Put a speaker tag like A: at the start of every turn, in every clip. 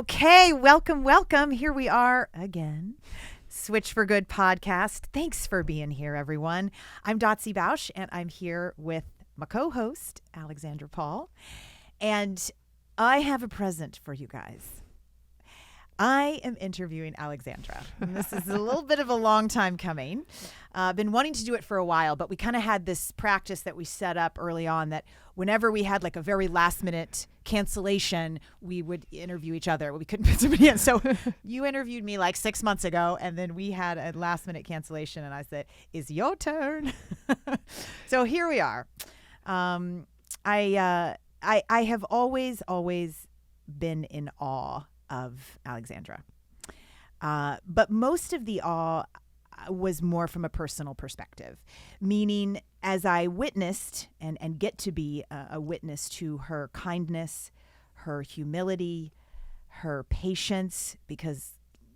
A: Okay, welcome. Here we are again. Switch for Good podcast. Thanks for being here, everyone. I'm Dotsie Bausch, and I'm here with my co-host, Alexandra Paul. And I have a present for you guys. I am interviewing Alexandra. And this is a little bit of a long time coming. Been wanting to do it for a while, but we kind of had this practice that we set up early on that whenever we had like a very last minute cancellation, we would interview each other. We couldn't put somebody in. So you interviewed me like 6 months ago, and then we had a last minute cancellation, and I said, "It's your turn." So here we are. I have always been in awe of Alexandra. But most of the awe was more from a personal perspective, meaning as I witnessed and get to be a witness to her kindness, her humility, her patience, because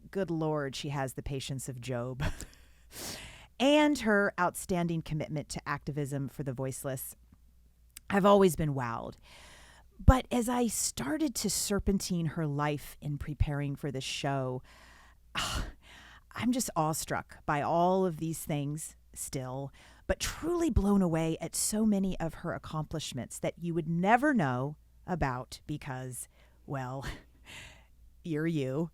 A: good Lord, she has the patience of Job, and her outstanding commitment to activism for the voiceless. I've always been wowed. But as I started to serpentine her life in preparing for this show, I'm just awestruck by all of these things still, but truly blown away at so many of her accomplishments that you would never know about because, well, you're you,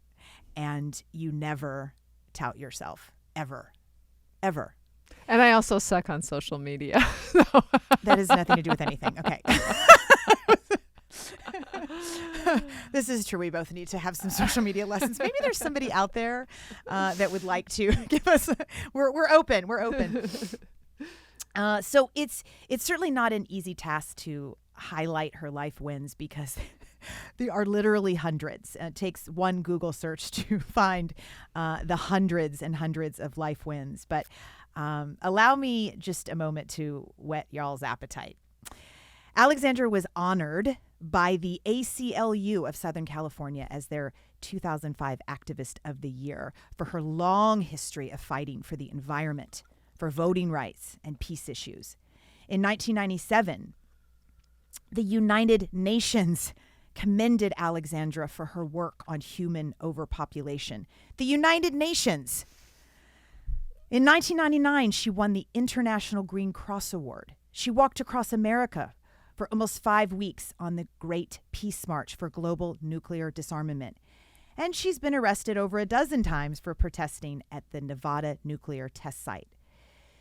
A: and you never tout yourself, ever.
B: And I also suck on social media.
A: That has nothing to do with anything. Okay. This is true. We both need to have some social media lessons. Maybe there's somebody out there that would like to give us. We're open. So it's certainly not an easy task to highlight her life wins because there are literally hundreds. It takes one Google search to find the hundreds and hundreds of life wins. But allow me just a moment to whet y'all's appetite. Alexandra was honored by the ACLU of Southern California as their 2005 Activist of the Year for her long history of fighting for the environment, for voting rights, and peace issues. In 1997, the United Nations commended Alexandra for her work on human overpopulation. The United Nations! In 1999, she won the International Green Cross Award. She walked across America for almost 5 weeks on the Great Peace March for global nuclear disarmament. And she's been arrested over a dozen times for protesting at the Nevada nuclear test site.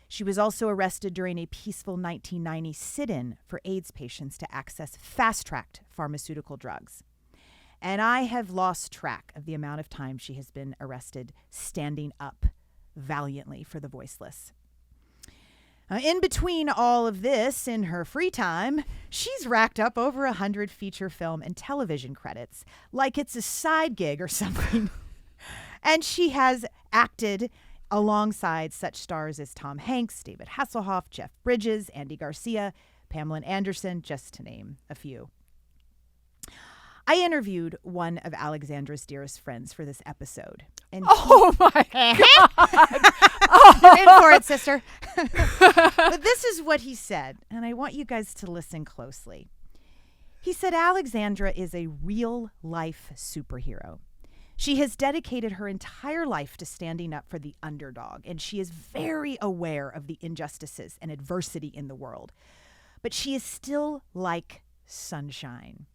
A: She was also arrested during a peaceful 1990 sit-in for AIDS patients to access fast-tracked pharmaceutical drugs. And I have lost track of the amount of time she has been arrested standing up valiantly for the voiceless. In between all of this, in her free time, she's racked up over 100 feature film and television credits, like it's a side gig or something. And she has acted alongside such stars as Tom Hanks, David Hasselhoff, Jeff Bridges, Andy Garcia, Pamela Anderson, just to name a few. I interviewed one of Alexandra's dearest friends for this episode. And
B: oh my God.
A: You're in for it, sister. But this is what he said, and I want you guys to listen closely. He said Alexandra is a real-life superhero. She has dedicated her entire life to standing up for the underdog, and she is very aware of the injustices and adversity in the world. But she is still like sunshine.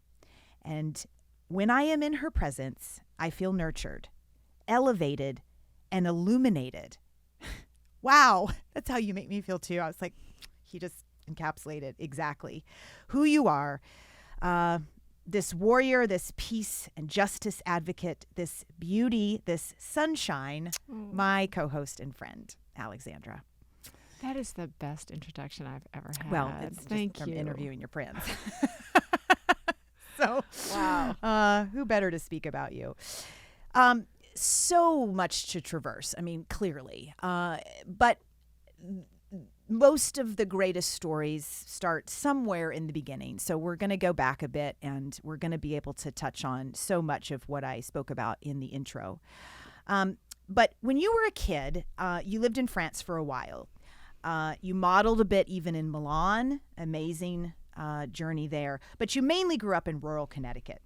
A: And when I am in her presence, I feel nurtured, elevated, and illuminated. Wow, that's how you make me feel too. I was like, he just encapsulated exactly who you are. This warrior, this peace and justice advocate, this beauty, this sunshine, my co-host and friend, Alexandra.
B: That is the best introduction I've ever had.
A: Well, it's
B: Thank
A: just from
B: you.
A: interviewing your friends. So,
B: wow.
A: Who better to speak about you? So much to traverse. I mean, clearly. But most of the greatest stories start somewhere in the beginning. So we're going to go back a bit, and we're going to be able to touch on so much of what I spoke about in the intro. But when you were a kid, you lived in France for a while. You modeled a bit even in Milan. Amazing journey there. But you mainly grew up in rural Connecticut.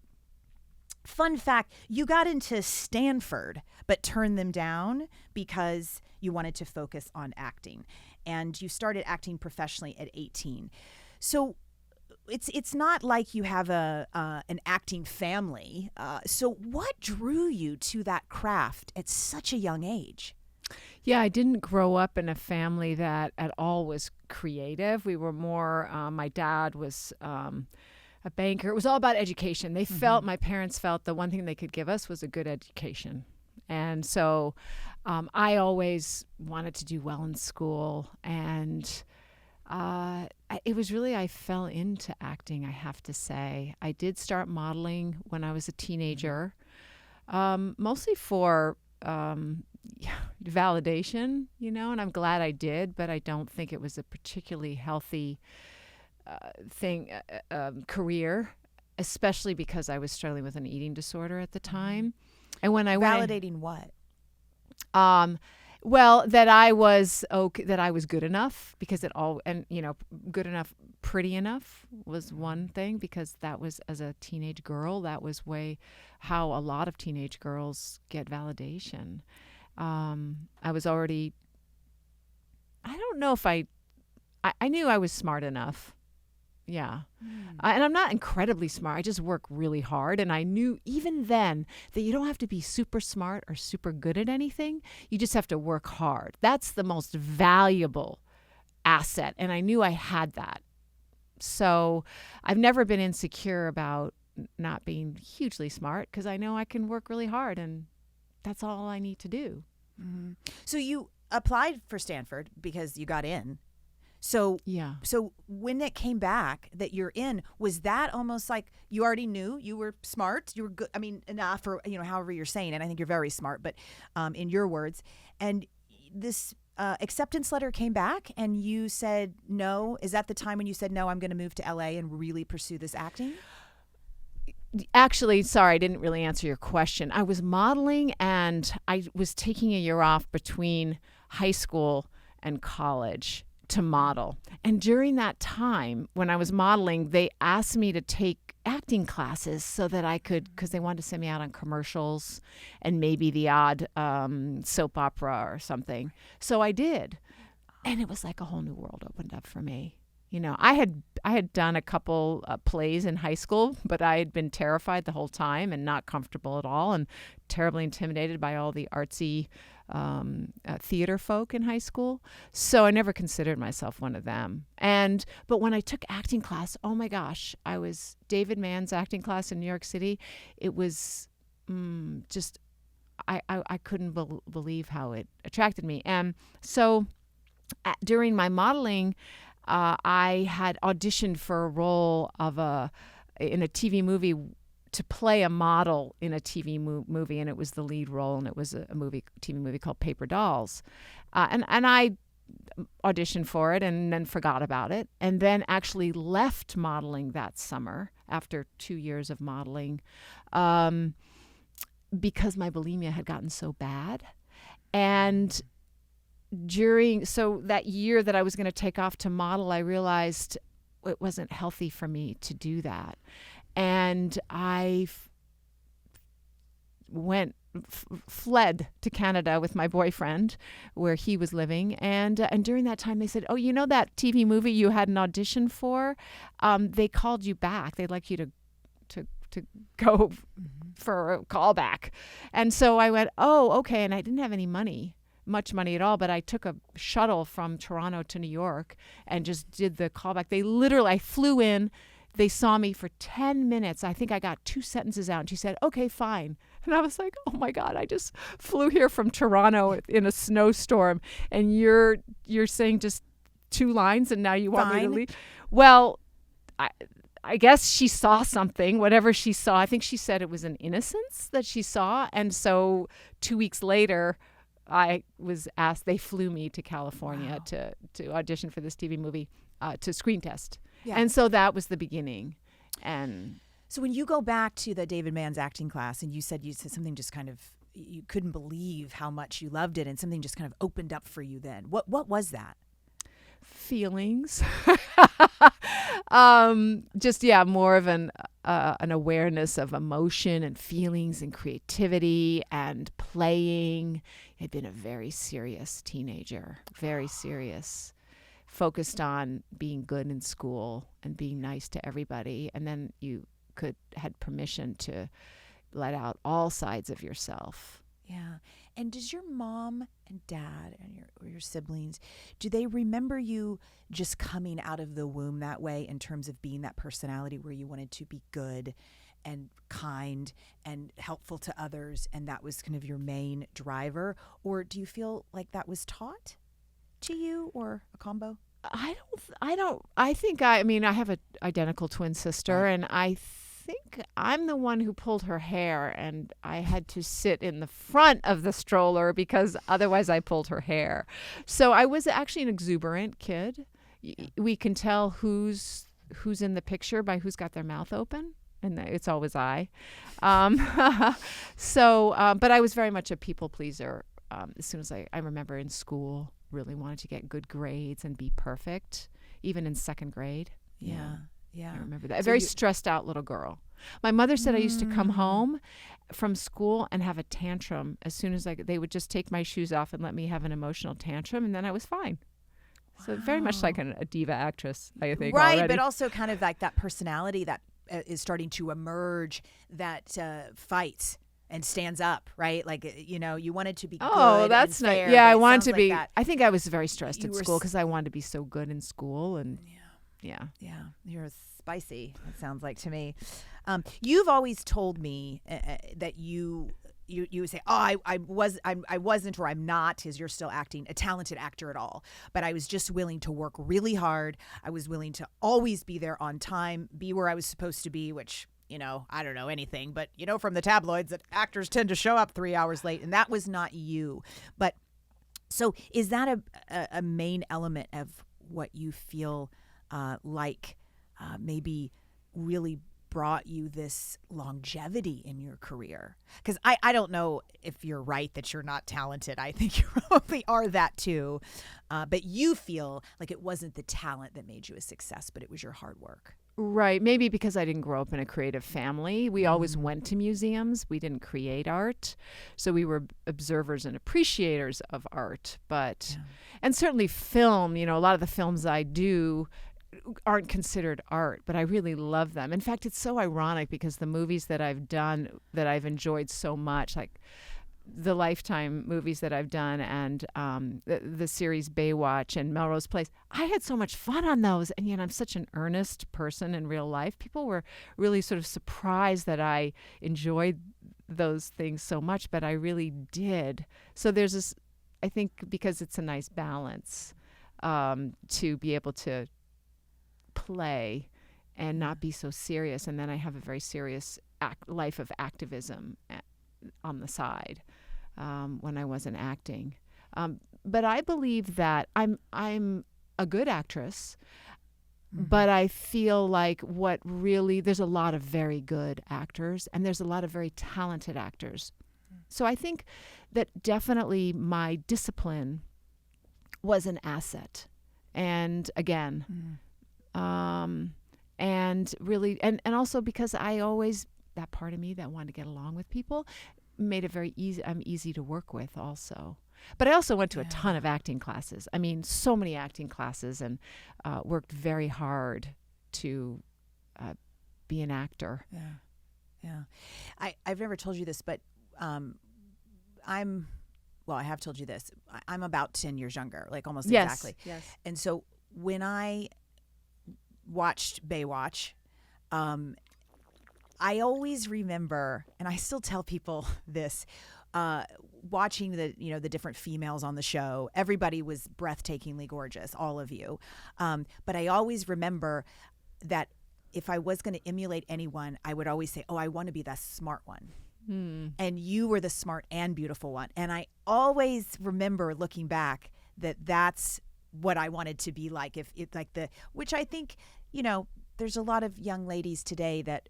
A: fun fact, you got into Stanford, but turned them down because you wanted to focus on acting. And you started acting professionally at 18. So it's not like you have an acting family. So what drew you to that craft at such a young age?
B: Yeah, I didn't grow up in a family that at all was creative. We were more, my dad was a banker. It was all about education. They felt, my parents felt the one thing they could give us was a good education. And so I always wanted to do well in school. And it was really, I fell into acting, I have to say. I did start modeling when I was a teenager, mostly for validation, and I'm glad I did, but I don't think it was a particularly healthy career, especially because I was struggling with an eating disorder at the time. And when I
A: validating what?
B: Well, that I was that I was good enough, because good enough, pretty enough was one thing, because that was, as a teenage girl, that was how a lot of teenage girls get validation. I was already, I don't know if I knew I was smart enough. Yeah. And I'm not incredibly smart. I just work really hard. And I knew even then that you don't have to be super smart or super good at anything. You just have to work hard. That's the most valuable asset. And I knew I had that. So I've never been insecure about not being hugely smart, because I know I can work really hard, and that's all I need to do.
A: Mm-hmm. So you applied for Stanford because you got in. So
B: yeah.
A: So when it came back that you're in, was that almost like you already knew you were smart, you were good? I mean, enough, or however you're saying it. I think you're very smart, but in your words, and this acceptance letter came back, and you said no. Is that the time when you said no? I'm going to move to LA and really pursue this acting.
B: Actually, sorry, I didn't really answer your question. I was modeling, and I was taking a year off between high school and college to model. And during that time, when I was modeling, they asked me to take acting classes so that I could, because they wanted to send me out on commercials and maybe the odd soap opera or something. So I did. And it was like a whole new world opened up for me. I had done a couple plays in high school, but I had been terrified the whole time and not comfortable at all, and terribly intimidated by all the artsy theater folk in high school. So I never considered myself one of them. But when I took acting class, oh my gosh, I was David Mann's acting class in New York City. It was just, I couldn't believe how it attracted me. And so during my modeling, I had auditioned for a role in a TV movie, to play a model in a TV movie, and it was the lead role, and it was a TV movie called Paper Dolls, and I auditioned for it and then forgot about it, and then actually left modeling that summer after 2 years of modeling, because my bulimia had gotten so bad. And so that year that I was going to take off to model, I realized it wasn't healthy for me to do that. And I fled to Canada with my boyfriend, where he was living. And during that time, they said, "Oh, that TV movie you had an audition for? They called you back. They'd like you to go for a callback." And so I went, "Oh, okay." And I didn't have any much money at all, but I took a shuttle from Toronto to New York and just did the callback. I flew in. They saw me for 10 minutes. I think I got 2 sentences out, and she said, "Okay, fine." And I was like, "Oh my God, I just flew here from Toronto in a snowstorm, and you're saying just 2 lines, and now you want me to leave?" Well, I guess she saw something, whatever she saw. I think she said it was an innocence that she saw. And so 2 weeks later, I was asked, they flew me to California to audition for this TV movie, to screen test. Yeah. And so that was the beginning. And
A: so when you go back to the David Mann's acting class, and you said something just kind of, you couldn't believe how much you loved it, and something just kind of opened up for you then. What was that?
B: Feelings. More of an awareness of emotion and feelings and creativity and playing. I'd been a very serious teenager, very serious, focused on being good in school and being nice to everybody. And then you had permission to let out all sides of yourself.
A: Yeah. And does your mom and dad and your siblings, do they remember you just coming out of the womb that way in terms of being that personality where you wanted to be good and kind and helpful to others, and that was kind of your main driver? Or do you feel like that was taught to you, or a combo?
B: I think I have an identical twin sister,
A: Right.
B: and I think I'm the one who pulled her hair, and I had to sit in the front of the stroller because otherwise I pulled her hair. So I was actually an exuberant kid. We can tell who's in the picture by who's got their mouth open, and it's always I. But I was very much a people pleaser. As soon as I remember in school, really wanted to get good grades and be perfect, even in second grade.
A: Yeah.
B: I remember that. A very stressed out little girl. My mother said I used to come home from school and have a tantrum as soon as they would just take my shoes off and let me have an emotional tantrum, and then I was fine. Wow. So very much like a diva actress, I think.
A: Right,
B: already.
A: but also kind of like that personality that is starting to emerge, that fights and stands up, right? Like, you wanted to be good.
B: Oh, that's
A: and fair,
B: nice. Yeah,
A: but
B: I
A: it
B: wanted to
A: sounds
B: be.
A: like that
B: I think I was very stressed
A: you
B: at
A: were
B: school because I wanted to be so good in school, and
A: Yeah, you're spicy, it sounds like to me. You've always told me that you would say, oh, I wasn't, or I'm not, because you're still acting, a talented actor at all. But I was just willing to work really hard. I was willing to always be there on time, be where I was supposed to be, which, I don't know anything, but from the tabloids that actors tend to show up 3 hours late, and that was not you. But so is that a main element of what you feel maybe really brought you this longevity in your career? Because I don't know if you're right that you're not talented. I think you probably are that too. But you feel like it wasn't the talent that made you a success, but it was your hard work.
B: Right. Maybe because I didn't grow up in a creative family. We always went to museums. We didn't create art. So we were observers and appreciators of art. And certainly film, a lot of the films I do aren't considered art, but I really love them. In fact, it's so ironic because the movies that I've done that I've enjoyed so much, like the Lifetime movies that I've done, and the series Baywatch and Melrose Place, I had so much fun on those, and yet I'm such an earnest person in real life. People were really sort of surprised that I enjoyed those things so much, but I really did. So there's this, I think, because it's a nice balance to be able to play and not be so serious, and then I have a very serious life of activism on the side when I wasn't acting. But I believe that I'm a good actress, but I feel like there's a lot of very good actors and there's a lot of very talented actors. So I think that definitely my discipline was an asset. And again, and really, and also because that part of me that wanted to get along with people made it very easy. I'm easy to work with also. But I also went to a ton of acting classes. I mean, so many acting classes, and worked very hard to be an actor.
A: Yeah. I've never told you this, but I have told you this. I'm about 10 years younger, like almost exactly.
B: Yes.
A: And so when I watched Baywatch, I always remember, and I still tell people this, watching the different females on the show. Everybody was breathtakingly gorgeous, all of you. But I always remember that if I was going to emulate anyone, I would always say, oh, I want to be the smart one. And you were the smart and beautiful one. And I always remember looking back that that's what I wanted to be like. Which I think, there's a lot of young ladies today that,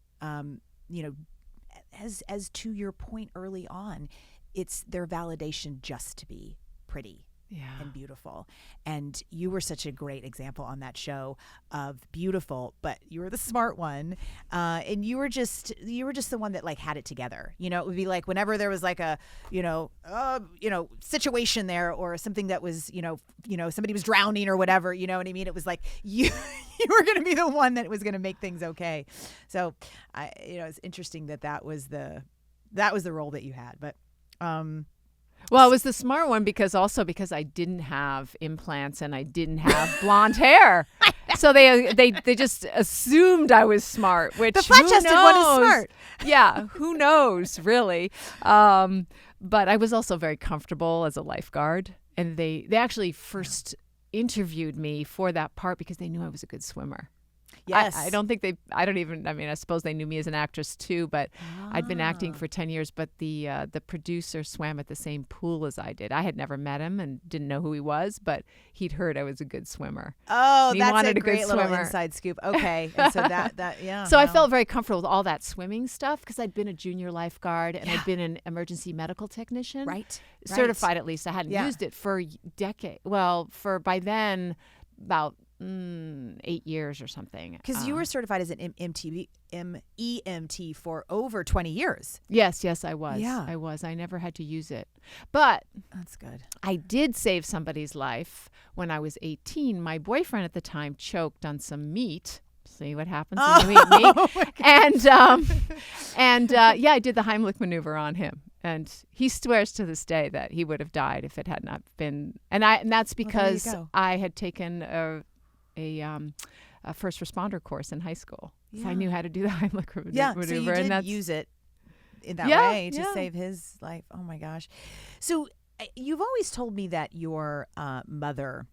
A: as to your point early on, it's their validation just to be pretty and beautiful. And you were such a great example on that show of beautiful, but you were the smart one. And you were just the one that like had it together. You know, it would be like whenever there was like a, situation there or something that was, somebody was drowning or whatever, you know what I mean? It was like you were going to be the one that was going to make things okay. So it's interesting that was the role that you had, but,
B: well, it was the smart one because I didn't have implants and I didn't have blonde hair. So they just assumed I was smart, which
A: the flat-chested one is smart.
B: Yeah, who knows, really. But I was also very comfortable as a lifeguard. And they actually first interviewed me for that part because they knew I was a good swimmer.
A: Yes.
B: I suppose they knew me as an actress too, but I'd been acting for 10 years, but the producer swam at the same pool as I did. I had never met him and didn't know who he was, but he'd heard I was a good swimmer.
A: Oh, that's a great little inside scoop. Okay. And so yeah.
B: So I felt very comfortable with all that swimming stuff because I'd been a junior lifeguard and I'd been an emergency medical technician.
A: Right.
B: Certified at least. I hadn't used it for decades. Well, by then, about 8 years or something.
A: Because you were certified as an EMT for over 20 years.
B: Yes, I was.
A: Yeah.
B: I was. I never had to use it. But
A: that's good.
B: I did save somebody's life when I was 18. My boyfriend at the time choked on some meat. See what happens when you eat meat. And I did the Heimlich maneuver on him. And he swears to this day that he would have died if it had not been. And that's because I had taken a first responder course in high school. Yeah. So I knew how to do the Heimlich maneuver.
A: Yeah, so you did use it in that way to save his life. Oh, my gosh. So you've always told me that your mother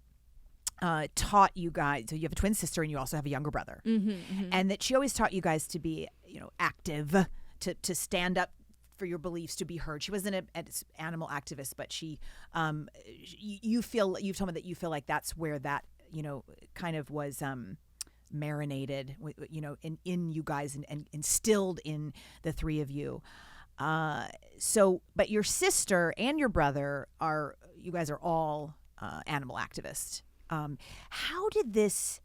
A: taught you guys, so you have a twin sister and you also have a younger brother, and that she always taught you guys to be, active, to stand up for your beliefs, to be heard. She wasn't an animal activist, but you've told me that you feel like that's where that, kind of was marinated, in you guys and instilled in the three of you. But your sister and your brother you guys are all animal activists. How did this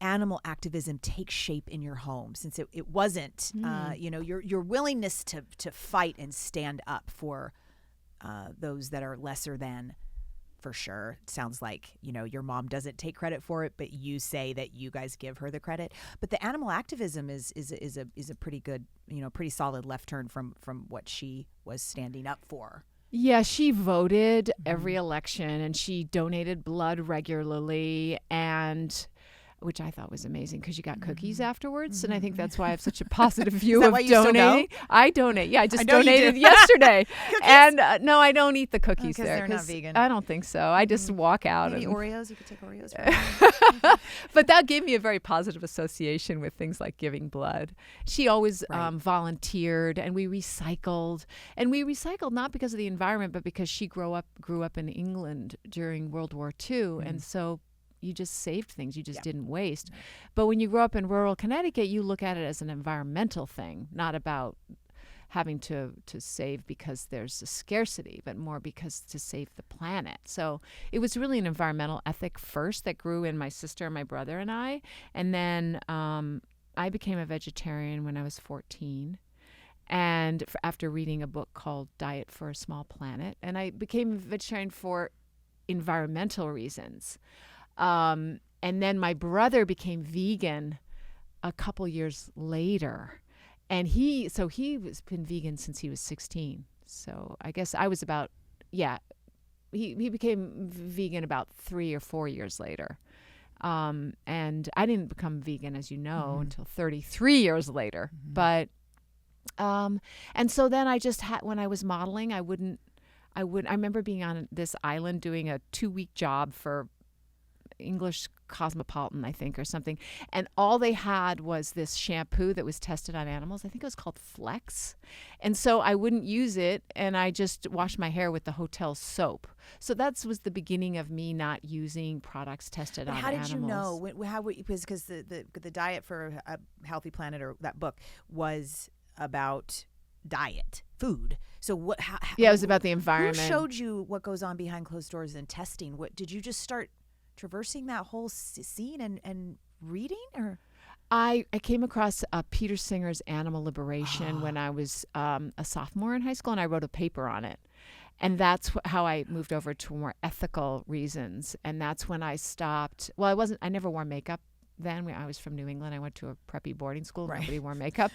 A: animal activism take shape in your home, since it wasn't, your willingness to fight and stand up for those that are lesser than, for sure. It sounds like, your mom doesn't take credit for it, but you say that you guys give her the credit. But the animal activism is a pretty good, pretty solid left turn from what she was standing up for.
B: Yeah, she voted every election and she donated blood regularly, and which I thought was amazing because you got cookies afterwards. And I think that's why I have such a positive view of donating. I donate. Yeah, I just donated yesterday. And no, I don't eat the cookies there.
A: They're not vegan.
B: I don't think so. I just walk out.
A: Maybe Oreos. You could take Oreos.
B: But that gave me a very positive association with things like giving blood. She always volunteered, and we recycled. And we recycled not because of the environment, but because she grew up in England during World War II. And so you just saved things. You just didn't waste. But when you grow up in rural Connecticut, you look at it as an environmental thing, not about having to save because there's a scarcity, but more because to save the planet. So it was really an environmental ethic first that grew in my sister, my brother, and I. And then I became a vegetarian when I was 14. And after reading a book called Diet for a Small Planet. And I became a vegetarian for environmental reasons. And then my brother became vegan a couple years later, and he was been vegan since he was 16. So I guess I was about, he became vegan about 3 or 4 years later. And I didn't become vegan, as you know, until 33 years later. But, and so then I just had, when I was modeling, I remember being on this island doing a 2-week job for English Cosmopolitan, I think, or something. And all they had was this shampoo that was tested on animals. I think it was called Flex. And so I wouldn't use it, and I just washed my hair with the hotel soap. So that was the beginning of me not using products tested on animals.
A: How did you know? Because the Diet for a Healthy Planet, or that book, was about diet, food. So what?
B: Yeah, it was about the environment.
A: Who showed you what goes on behind closed doors in testing? What did you just start traversing that whole scene and reading, or?
B: I came across Peter Singer's Animal Liberation when I was a sophomore in high school, and I wrote a paper on it. And that's how I moved over to more ethical reasons. And that's when I stopped. Well, I never wore makeup then. I was from New England. I went to a preppy boarding school. Right. Nobody wore makeup.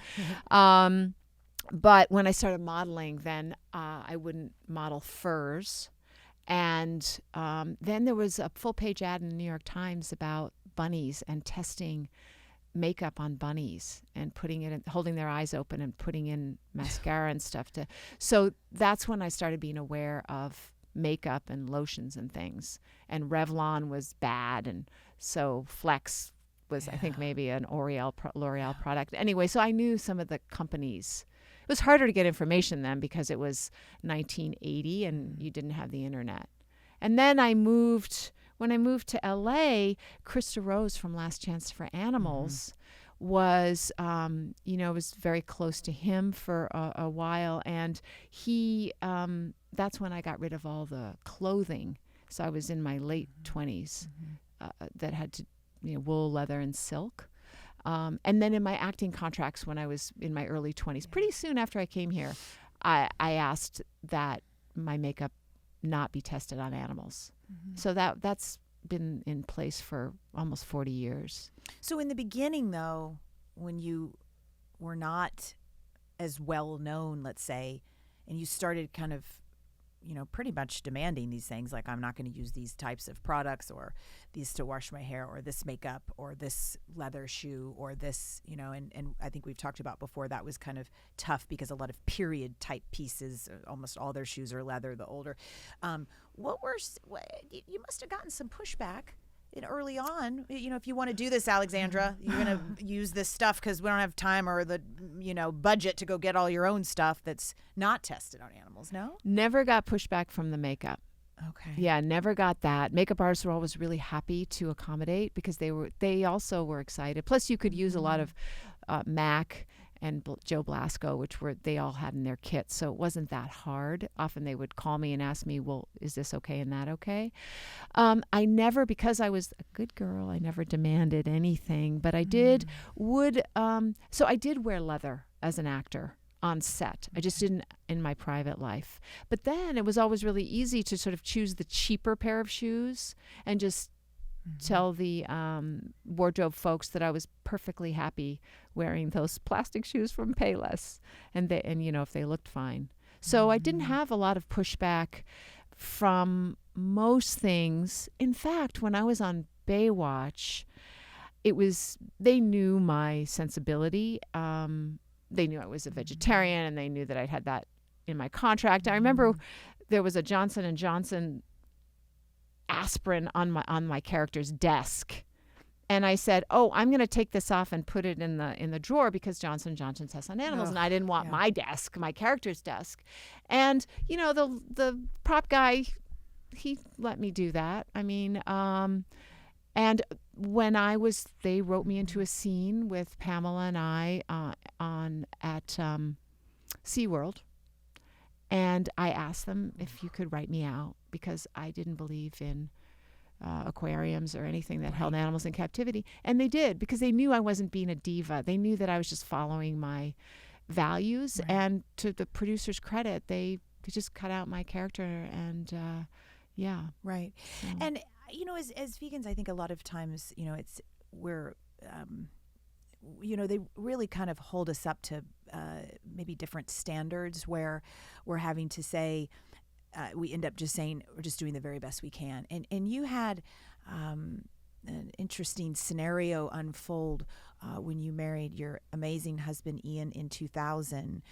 B: But when I started modeling, then I wouldn't model furs. And then there was a full-page ad in the New York Times about bunnies and testing makeup on bunnies and putting it in, holding their eyes open and putting in mascara and stuff. So that's when I started being aware of makeup and lotions and things. And Revlon was bad, and so Flex was, I think, maybe an L'Oreal product. Anyway, so I knew some of the companies. It was harder to get information then because it was 1980 and you didn't have the internet. And then when I moved to LA, Krista Rose from Last Chance for Animals was, was very close to him for a while. And that's when I got rid of all the clothing. So I was in my late 20s that had to, wool, leather, and silk. And then in my acting contracts when I was in my early 20s, pretty soon after I came here, I asked that my makeup not be tested on animals. So that's been in place for almost 40 years.
A: So in the beginning, though, when you were not as well known, let's say, and you started kind of, pretty much demanding these things, like I'm not going to use these types of products or these to wash my hair or this makeup or this leather shoe or this, and I think we've talked about before that was kind of tough because a lot of period type pieces, almost all their shoes are leather, the older. You must have gotten some pushback early on. If you want to do this, Alexandra, you're going to use this stuff because we don't have time or the, budget to go get all your own stuff that's not tested on animals, no?
B: Never got pushback from the makeup.
A: Okay.
B: Yeah, never got that. Makeup artists were always really happy to accommodate because they also were excited. Plus, you could use a lot of MAC and Joe Blasco, they all had in their kits, so it wasn't that hard. Often they would call me and ask me, well, is this okay and that okay? I never, because I was a good girl, I never demanded anything, but I did so I did wear leather as an actor on set. I just didn't in my private life. But then it was always really easy to sort of choose the cheaper pair of shoes and just tell the wardrobe folks that I was perfectly happy wearing those plastic shoes from Payless, and if they looked fine. So I didn't have a lot of pushback from most things. In fact, when I was on Baywatch, they knew my sensibility. They knew I was a vegetarian, and they knew that I'd had that in my contract. I remember there was a Johnson & Johnson aspirin on my character's desk, and I said, "Oh, I'm going to take this off and put it in the drawer because Johnson & Johnson tests on animals," and I didn't want my desk, my character's desk. And the prop guy, he let me do that. I mean, and when they wrote me into a scene with Pamela and I at SeaWorld. And I asked them if you could write me out because I didn't believe in aquariums or anything that held animals in captivity. And they did because they knew I wasn't being a diva. They knew that I was just following my values. Right. And to the producer's credit, they just cut out my character and
A: Right.
B: So.
A: And, as vegans, I think a lot of times, they really kind of hold us up to maybe different standards where we're having to say, we end up just saying we're just doing the very best we can. And you had an interesting scenario unfold when you married your amazing husband, Ian, in 2000,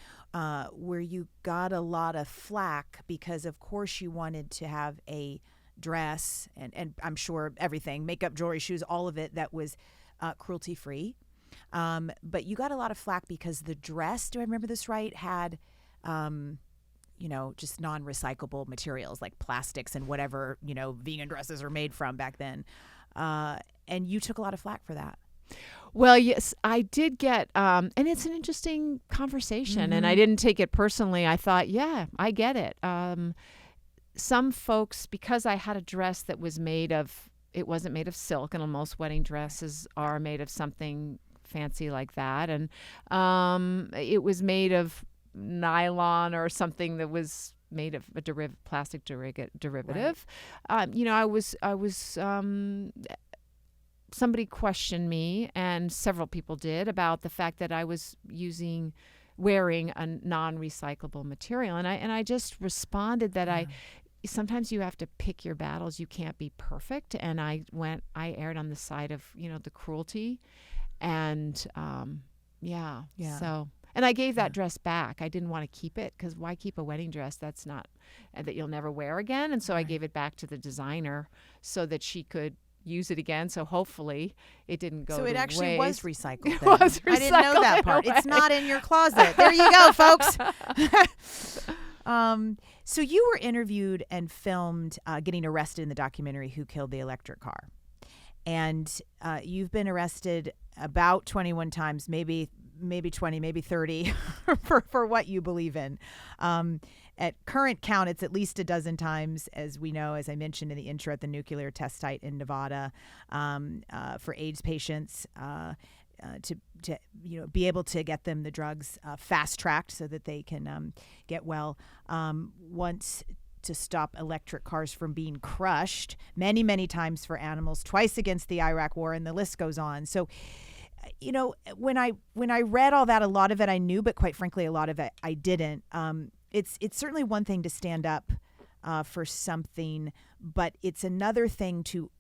A: where you got a lot of flack because, of course, you wanted to have a dress and I'm sure everything, makeup, jewelry, shoes, all of it that was cruelty-free. But you got a lot of flack because the dress, do I remember this right, had, just non-recyclable materials like plastics and whatever, vegan dresses are made from back then. And you took a lot of flack for that.
B: Well, yes, I did get, and it's an interesting conversation, and I didn't take it personally. I thought, yeah, I get it. Some folks, because I had a dress that was it wasn't made of silk, and most wedding dresses are made of something fancy like that, and it was made of nylon or something that was made of a plastic derivative. Right. I was somebody questioned me, and several people did, about the fact that I was wearing a non-recyclable material, and I just responded that sometimes you have to pick your battles. You can't be perfect, and I aired on the side of the cruelty, and so. And I gave that dress back. I didn't want to keep it, because why keep a wedding dress that's not that you'll never wear again? And so I gave it back to the designer so that she could use it again. So hopefully it didn't go to waste.
A: So it actually was recycled.
B: It was recycled.
A: I didn't know that part. It's not in your closet. There you go, folks. So you were interviewed and filmed getting arrested in the documentary Who Killed the Electric Car. And you've been arrested about 21 times, maybe 20, maybe 30 for what you believe in. At current count, it's at least a dozen times, as we know, as I mentioned in the intro, at the nuclear test site in Nevada for AIDS patients to be able to get them the drugs fast-tracked so that they can get well. Once to stop electric cars from being crushed, many, many times for animals, twice against the Iraq War, and the list goes on. So, when I read all that, a lot of it I knew, but quite frankly, a lot of it I didn't. It's certainly one thing to stand up for something, but it's another thing to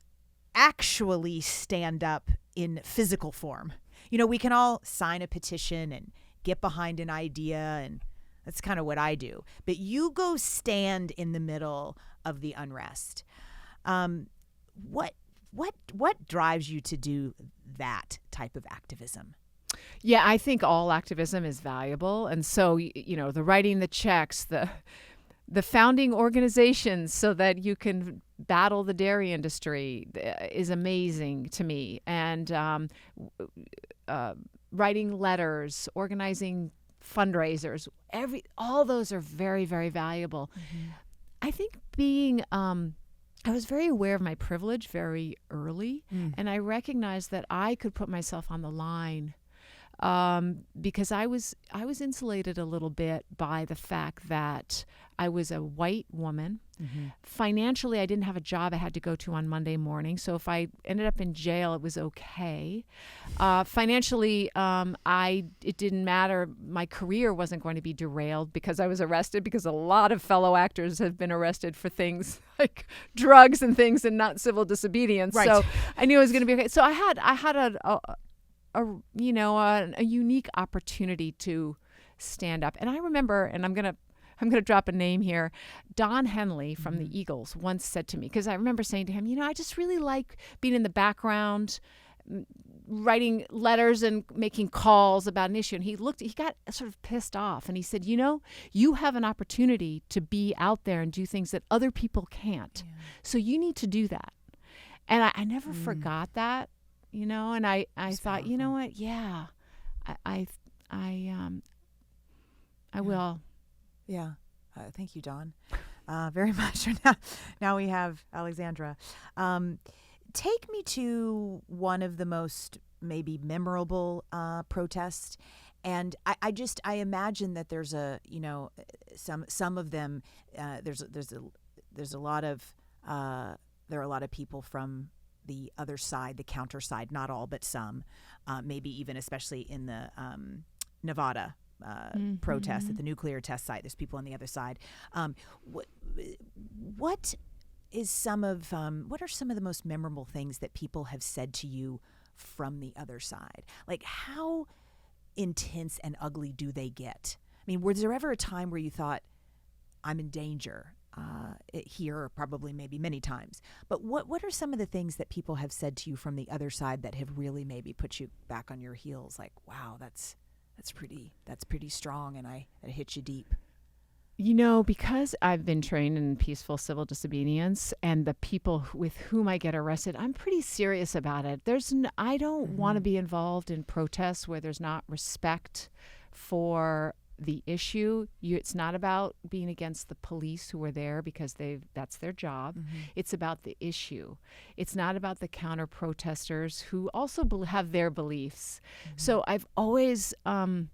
A: actually stand up in physical form. We can all sign a petition and get behind an idea, and that's kind of what I do. But you go stand in the middle of the unrest. What drives you to do that type of activism?
B: Yeah, I think all activism is valuable. And so, the writing the checks, the founding organizations so that you can battle the dairy industry is amazing to me. And writing letters, organizing fundraisers, all those are very, very valuable. Mm-hmm. I think I was very aware of my privilege very early, and I recognized that I could put myself on the line because I was insulated a little bit by the fact that I was a white woman. Mm-hmm. Financially, I didn't have a job I had to go to on Monday morning, so if I ended up in jail, it was okay. Financially, it didn't matter. My career wasn't going to be derailed because I was arrested, because a lot of fellow actors have been arrested for things like drugs and things and not civil disobedience. Right. So I knew it was going to be okay. So I had a unique opportunity to stand up. And I remember, and I'm going to drop a name here, Don Henley from the Eagles once said to me, because I remember saying to him, I just really like being in the background, writing letters and making calls about an issue. And he got sort of pissed off, and he said, you have an opportunity to be out there and do things that other people can't. Yeah. So you need to do that. And I never forgot that. And I thought, powerful. You know what? Yeah, I will.
A: Yeah. Thank you, Dawn, very much. Now we have Alexandra. Take me to one of the most maybe memorable protests. And I imagine that there's some of them, there are a lot of people from the other side, the counter side, not all, but some, maybe even especially in the Nevada protests at the nuclear test site. There's people on the other side. What are some of the most memorable things that people have said to you from the other side? Like, how intense and ugly do they get? I mean, was there ever a time where you thought, I'm in danger? Here, probably maybe many times. But what are some of the things that people have said to you from the other side that have really maybe put you back on your heels? Like, wow, that's pretty strong, and it hit you deep.
B: Because I've been trained in peaceful civil disobedience and the people with whom I get arrested, I'm pretty serious about it. I don't want to be involved in protests where there's not respect for the issue. It's not about being against the police who are there because that's their job. It's about the issue. It's not about the counter protesters who also have their beliefs. So I've always I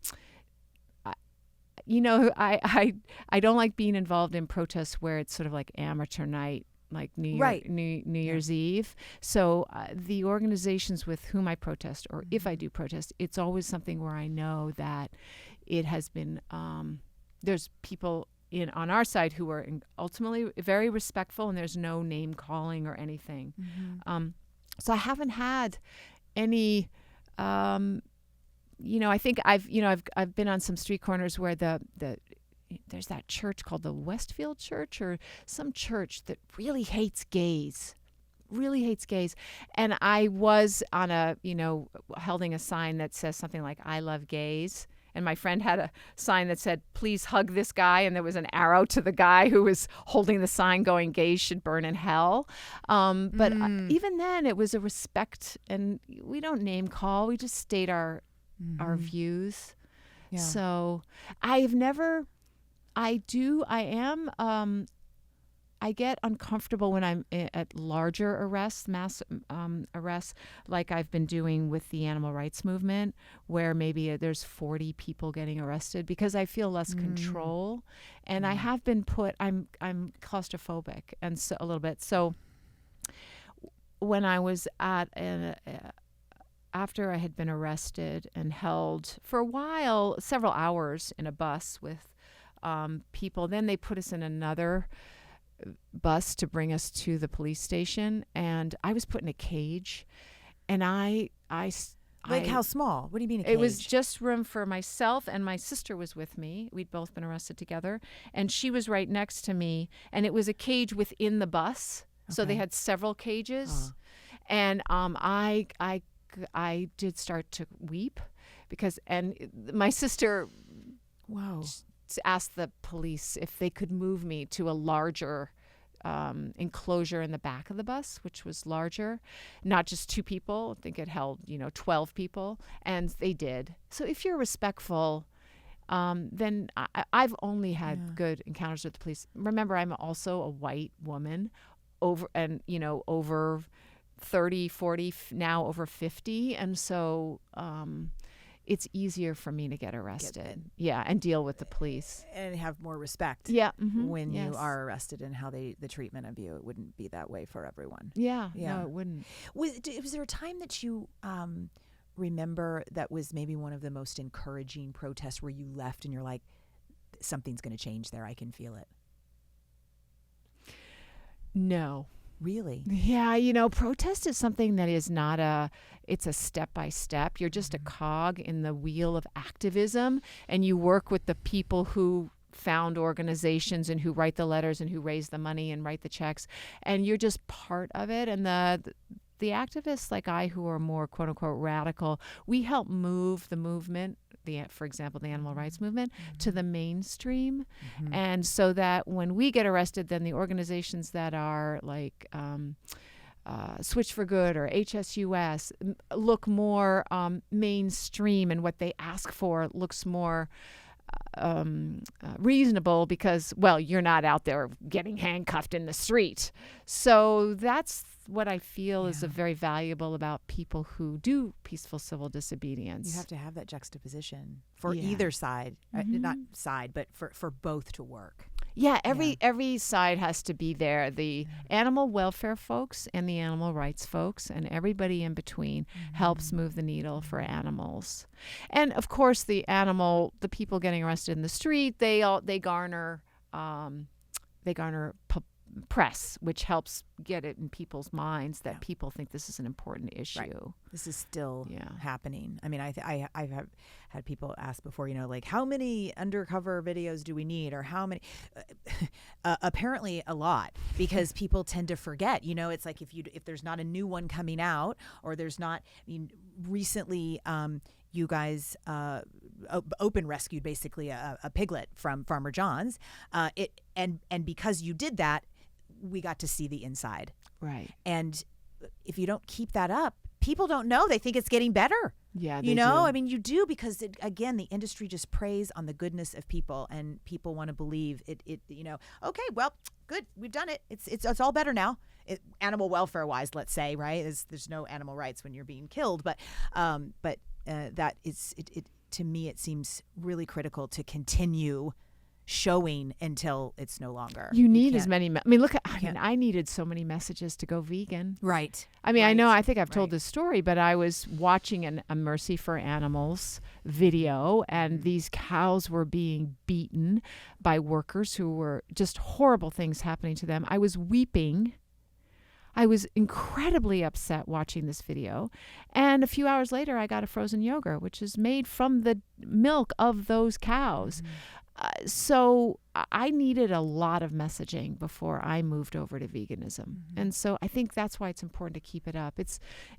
B: don't like being involved in protests where it's sort of like amateur night, like New Year's Eve. So the organizations with whom I protest, or if I do protest, it's always something where I know that it has been, there's people on our side who are ultimately very respectful, and there's no name calling or anything. So I haven't had any, I think I've been on some street corners where there's that church called the Westfield Church, or some church that really hates gays. And I was on holding a sign that says something like, "I love gays." And my friend had a sign that said, "Please hug this guy." And there was an arrow to the guy who was holding the sign going, "Gays should burn in hell." But even then, it was a respect. And we don't name call. We just state our views. Yeah. So I get uncomfortable when I'm at larger arrests, mass arrests, like I've been doing with the animal rights movement, where maybe there's 40 people getting arrested, because I feel less control. And I have been I'm claustrophobic, and so a little bit. So when I was after I had been arrested and held for a while, several hours in a bus with people, then they put us in another bus to bring us to the police station, and I was put in a cage, and
A: like, how small? What do you mean a cage?
B: It was just room for myself, and my sister was with me. We'd both been arrested together, and she was right next to me, and it was a cage within the bus. Okay. So they had several cages. And I did start to weep and my sister asked the police if they could move me to a larger enclosure in the back of the bus, which was larger, not just 2 people. I think it held 12 people, and they did. So if you're respectful, then I've only had good encounters with the police. Remember, I'm also a white woman, over 30, 40, now over 50. And so it's easier for me to get arrested. And deal with the police. And
A: have more respect when you are arrested, and how the treatment of you. It wouldn't be that way for everyone.
B: No, it wouldn't.
A: Was there a time that you remember that was maybe one of the most encouraging protests, where you left and you're like, something's going to change there, I can feel it?
B: No.
A: Really?
B: Yeah, protest is something that is it's a step by step. You're just a cog in the wheel of activism, and you work with the people who found organizations and who write the letters and who raise the money and write the checks, and you're just part of it. And the activists like I, who are more quote unquote radical, we help move the movement, for example, the animal rights movement, to the mainstream. And so that when we get arrested, then the organizations that are like Switch for Good or HSUS look more mainstream, and what they ask for looks more reasonable, because, well, you're not out there getting handcuffed in the street. So that's what I feel is very valuable about people who do peaceful civil disobedience.
A: You have to have that juxtaposition for either side, not side, but for both to work.
B: Yeah, every side has to be there. The animal welfare folks and the animal rights folks, and everybody in between helps move the needle for animals. And of course, the people getting arrested in the street, they garner press, which helps get it in people's minds that people think this is an important issue. Right.
A: This is still happening. I mean, I've had people ask before, like, how many undercover videos do we need, or how many? Apparently a lot, because people tend to forget. It's like if there's not a new one coming out, or there's not. I mean, recently, you guys open rescued basically a piglet from Farmer John's. And because you did that, we got to see the inside.
B: Right.
A: And if you don't keep that up, people don't know. They think it's getting better.
B: Yeah,
A: you know, I mean, you do, because again, the industry just preys on the goodness of people, and people want to believe it. You know, okay, well, good, we've done it. It's all better now. Animal welfare wise, let's say, right? There's no animal rights when you're being killed, but that is it. To me, it seems really critical to continue showing until it's no longer.
B: You need as many. I mean, look, I needed so many messages to go vegan.
A: Right.
B: I mean,
A: right.
B: I know, I think I've told this story, but I was watching a Mercy for Animals video, and these cows were being beaten by workers who were just horrible things happening to them. I was weeping. I was incredibly upset watching this video. And a few hours later, I got a frozen yogurt, which is made from the milk of those cows. Mm-hmm. So I needed a lot of messaging before I moved over to veganism. Mm-hmm. And so I think that's why it's important to keep it up.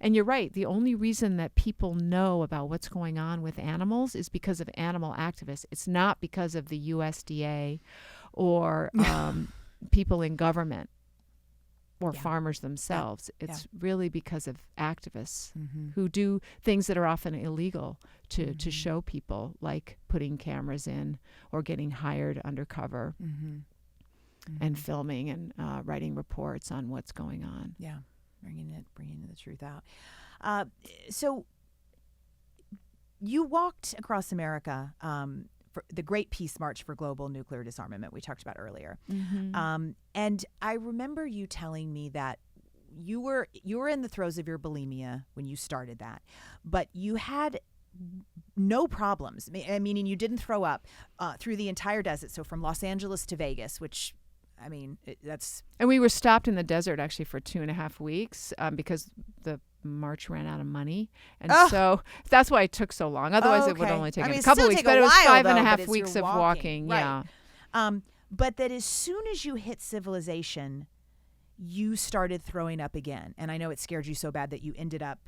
B: And you're right. The only reason that people know about what's going on with animals is because of animal activists. It's not because of the USDA or people in government or farmers themselves. It's really because of activists who do things that are often illegal to show people, like putting cameras in or getting hired undercover and filming and writing reports on what's going on.
A: Yeah, bringing the truth out. So you walked across America for the Great Peace March for Global Nuclear Disarmament we talked about earlier. And I remember you telling me that you were in the throes of your bulimia when you started that, but you had no problems. I mean, you didn't throw up through the entire desert. So from Los Angeles to Vegas, which, I mean, that's...
B: And we were stopped in the desert actually for 2.5 weeks because the march ran out of money, and so that's why it took so long. Otherwise, it would only take a couple weeks. But it was 5.5 weeks of walking.
A: Right. Yeah. But that as soon as you hit civilization, you started throwing up again, and I know it scared you so bad that you ended up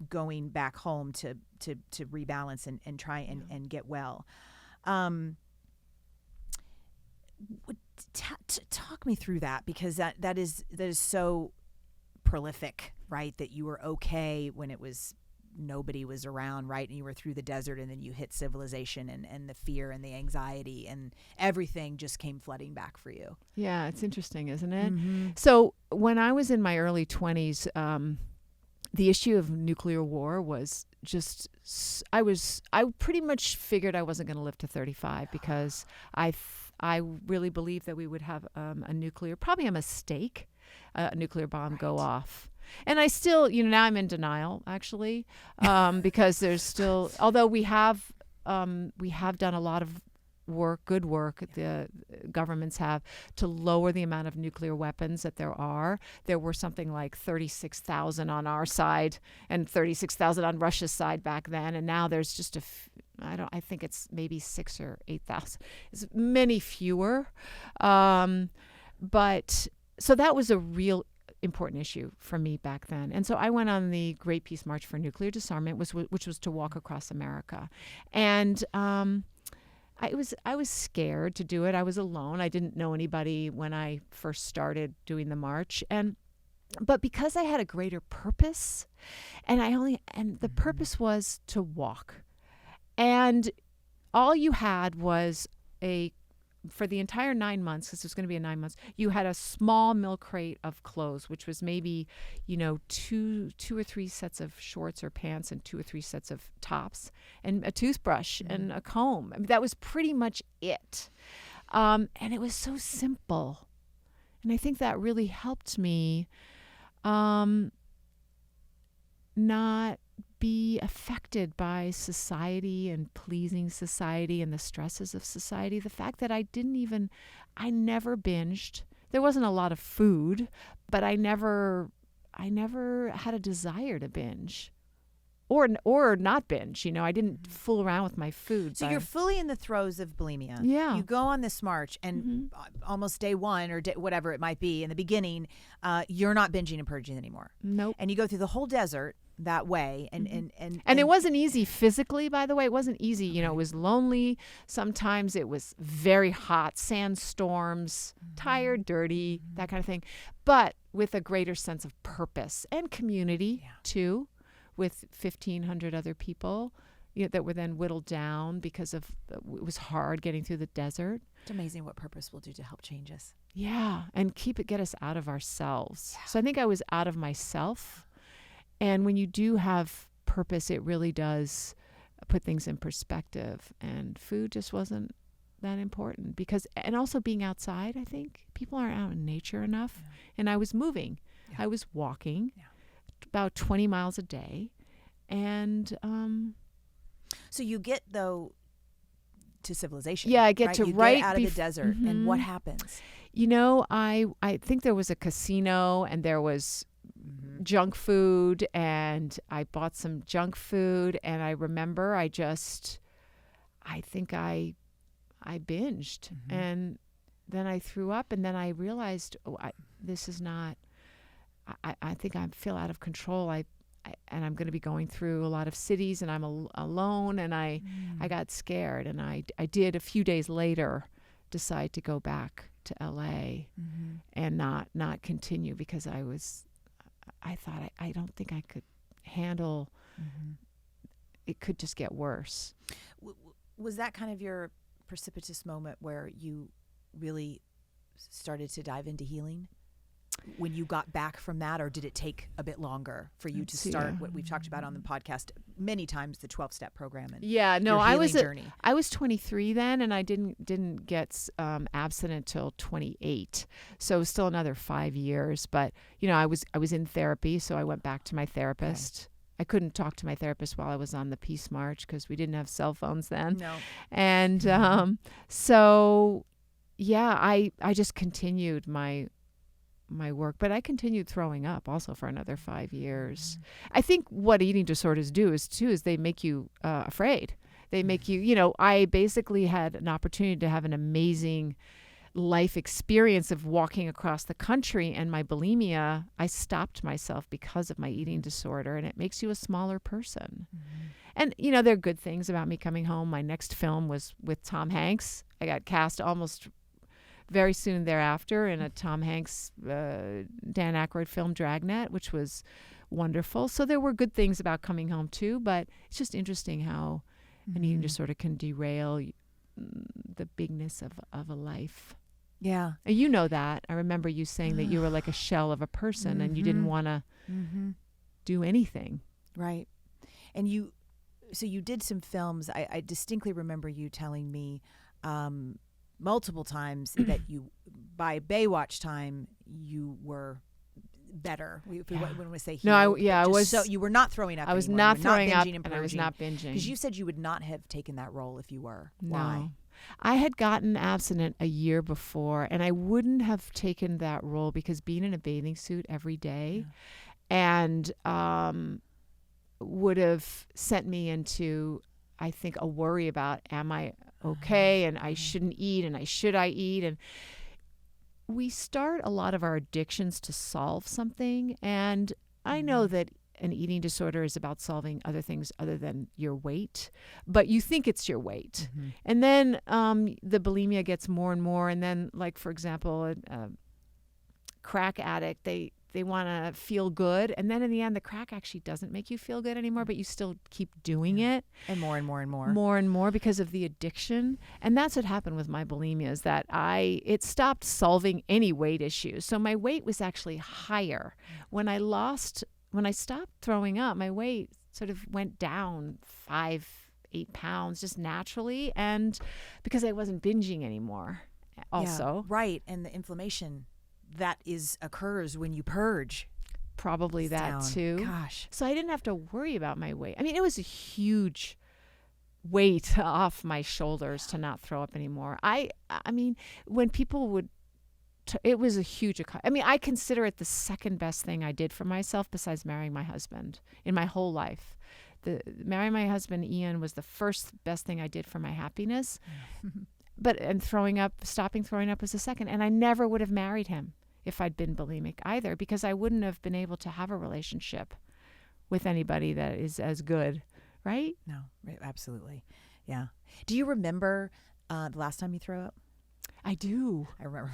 A: going back home to rebalance and try and get well. Talk me through that, because that is so prolific, right? That you were okay when it was nobody was around, right? And you were through the desert, and then you hit civilization, and the fear and the anxiety and everything just came flooding back for you.
B: Yeah, it's interesting, isn't it? So when I was in my early 20s, the issue of nuclear war was just, I pretty much figured I wasn't going to live to 35 because I really believed that we would have a nuclear bomb go off. And I still, now I'm in denial, actually, because there's still, although we have done a lot of good work, the governments have, to lower the amount of nuclear weapons that there are. There were something like 36,000 on our side and 36,000 on Russia's side back then. And now there's just I think it's maybe 6,000 or 8,000. It's many fewer. But so that was a real important issue for me back then. And so I went on the Great Peace March for Nuclear Disarmament, which was to walk across America. And I was scared to do it. I was alone. I didn't know anybody when I first started doing the march. But because I had a greater purpose, and the purpose was to walk. And all you had was for the entire 9 months, because it was going to be 9 months, you had a small milk crate of clothes, which was maybe, 2 or 3 sets of shorts or pants and 2 or 3 sets of tops and a toothbrush and a comb. I mean, that was pretty much it. And it was so simple. And I think that really helped me not be affected by society and pleasing society and the stresses of society. The fact that I never binged. There wasn't a lot of food, but I never had a desire to binge or not binge. I didn't fool around with my food.
A: So you're fully in the throes of bulimia.
B: Yeah.
A: You go on this march, and almost day one or whatever it might be in the beginning, you're not binging and purging anymore.
B: Nope.
A: And you go through the whole desert that way, and
B: it wasn't easy physically, by the way. It wasn't easy. It was lonely. Sometimes it was very hot, sandstorms, tired, dirty, that kind of thing. But with a greater sense of purpose and community too, with 1,500 other people that were then whittled down because of it was hard getting through the desert.
A: It's amazing what purpose will do to help change us.
B: Yeah, and get us out of ourselves. So I think I was out of myself. And when you do have purpose, it really does put things in perspective. And food just wasn't that important and also being outside, I think. People aren't out in nature enough. Yeah. And I was moving. Yeah. I was walking about 20 miles a day. And
A: so you get, though, to civilization.
B: Yeah, I get to
A: you
B: right
A: get out of the desert. And what happens?
B: I think there was a casino, and there was junk food, and I bought some junk food, and I remember I think I binged, and then I threw up, and then I realized, this is not, I think I feel out of control. And I'm going to be going through a lot of cities, and I'm alone, and I got scared, and I did a few days later decide to go back to LA and not continue, because I thought I don't think I could handle. It could just get worse.
A: Was that kind of your precipitous moment where you really started to dive into healing when you got back from that, or did it take a bit longer for you to start what we've talked about on the podcast many times, the 12-step program? And
B: I was
A: journey?
B: I was 23 then, and I didn't get abstinent till 28, so it was still another 5 years. But I was in therapy, so I went back to my therapist. Okay. I couldn't talk to my therapist while I was on the Peace March because we didn't have cell phones then.
A: No.
B: And so I just continued my work, but I continued throwing up also for another 5 years. I think what eating disorders do is they make you afraid. They make you, I basically had an opportunity to have an amazing life experience of walking across the country, and my bulimia, I stopped myself because of my eating disorder, and it makes you a smaller person. And, there are good things about me coming home. My next film was with Tom Hanks. I got cast almost very soon thereafter in a Tom Hanks, Dan Aykroyd film, Dragnet, which was wonderful. So there were good things about coming home too, but it's just interesting how an eating disorder can derail the bigness of a life.
A: Yeah.
B: You know that. I remember you saying that you were like a shell of a person and you didn't want to do anything.
A: Right. And you did some films. I distinctly remember you telling me multiple times that by Baywatch time, you were better. When we say healed,
B: I was.
A: So you were not throwing up.
B: I was
A: anymore.
B: not throwing up,
A: and
B: I was not binging.
A: Because you said you would not have taken that role if you were.
B: No.
A: Why?
B: I had gotten abstinent a year before, and I wouldn't have taken that role because being in a bathing suit every day, and would have sent me into, I think, a worry about, am I okay, and I shouldn't eat, and should I eat, and we start a lot of our addictions to solve something, and I know that an eating disorder is about solving other things other than your weight, but you think it's your weight. And then the bulimia gets more and more, and then, like, for example, a crack addict, they want to feel good, and then in the end the crack actually doesn't make you feel good anymore, but you still keep doing it,
A: and more and more and more
B: and more because of the addiction. And that's what happened with my bulimia, is that it stopped solving any weight issues. So my weight was actually higher when I stopped throwing up. My weight sort of went down 5-8 pounds just naturally, and because I wasn't binging anymore also.
A: Yeah, right. And the inflammation that occurs when you purge.
B: Probably that
A: down.
B: too.
A: Gosh.
B: So I didn't have to worry about my weight. I mean, it was a huge weight off my shoulders to not throw up anymore. I mean, when people would, it was a huge, I consider it the second best thing I did for myself besides marrying my husband in my whole life. Marrying my husband, Ian, was the first best thing I did for my happiness. And stopping throwing up was the second. And I never would have married him if I'd been bulimic either, because I wouldn't have been able to have a relationship with anybody that is as good, right?
A: No, absolutely. Yeah. Do you remember the last time you threw up?
B: I do.
A: I remember.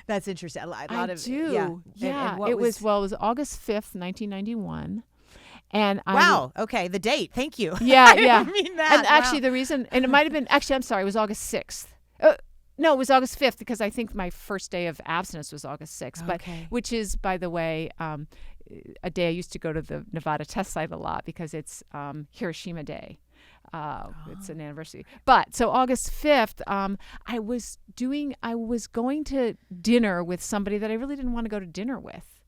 A: That's interesting.
B: I do.
A: Yeah.
B: Yeah.
A: And
B: it was August 5th, 1991. And
A: wow. Okay. The date. Thank you.
B: Yeah. Yeah.
A: I mean that.
B: And actually the reason, and it might have been, I'm sorry, it was August 6th. No, it was August 5th, because I think my first day of abstinence was August 6th, which is, by the way, a day I used to go to the Nevada test site a lot because it's Hiroshima Day. It's an anniversary. But so August 5th, I was going to dinner with somebody that I really didn't want to go to dinner with.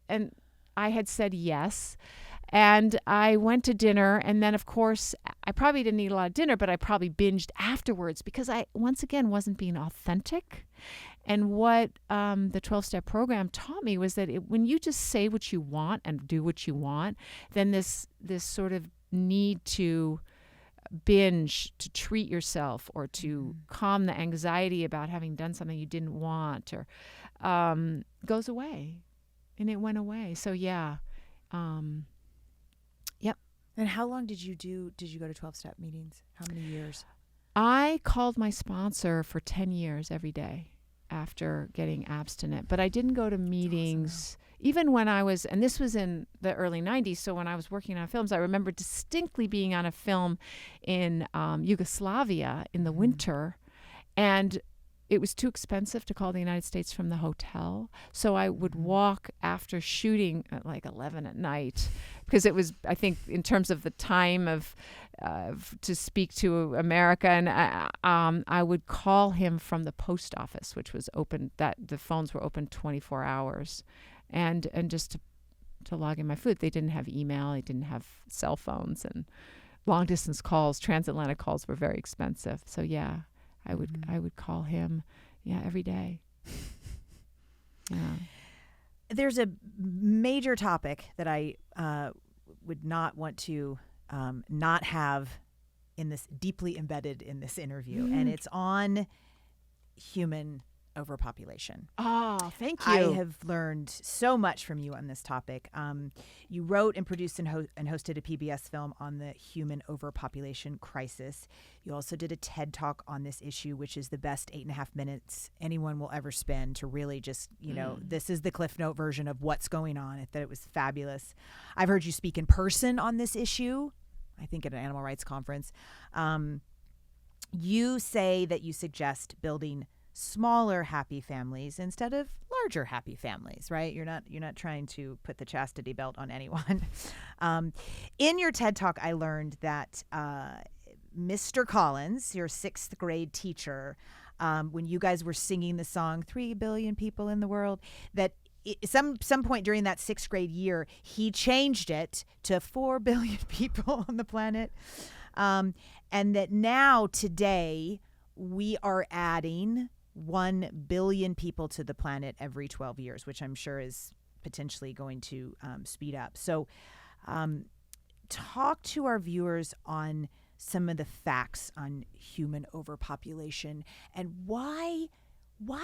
B: And I had said yes. And I went to dinner, and then, of course, I probably didn't eat a lot of dinner, but I probably binged afterwards because I, once again, wasn't being authentic. And what the 12-step program taught me was that when you just say what you want and do what you want, then this sort of need to binge, to treat yourself, or to calm the anxiety about having done something you didn't want, or goes away. And it went away. So, yeah. Yep.
A: And how long did you go to 12-step meetings? How many years?
B: I called my sponsor for 10 years every day after getting abstinent. But I didn't go to meetings, even when I was, and this was in the early 90s, so when I was working on films, I remember distinctly being on a film in Yugoslavia in the winter, and it was too expensive to call the United States from the hotel. So I would walk after shooting at like 11 at night, because it was, I think, in terms of the time of to speak to America. And I would call him from the post office, which was open, that the phones were open 24 hours. And just to log in my food. They didn't have email. They didn't have cell phones. And long distance calls, transatlantic calls were very expensive. So, yeah. I would call him, every day. Yeah.
A: There's a major topic that I would not want to not have deeply embedded in this interview, and it's on human overpopulation.
B: Oh, thank you.
A: I have learned so much from you on this topic. You wrote and produced and hosted a PBS film on the human overpopulation crisis. You also did a TED Talk on this issue, which is the best 8.5 minutes anyone will ever spend to really just, this is the Cliff Note version of what's going on. I thought it was fabulous. I've heard you speak in person on this issue, I think at an animal rights conference. You say that you suggest building smaller happy families instead of larger happy families, right? You're not trying to put the chastity belt on anyone. In your TED Talk, I learned that Mr. Collins, your 6th grade teacher, when you guys were singing the song 3 billion people in the world, that some point during that 6th grade year, he changed it to 4 billion people on the planet. And that now today we are adding 1 billion people to the planet every 12 years, which I'm sure is potentially going to speed up. So talk to our viewers on some of the facts on human overpopulation and why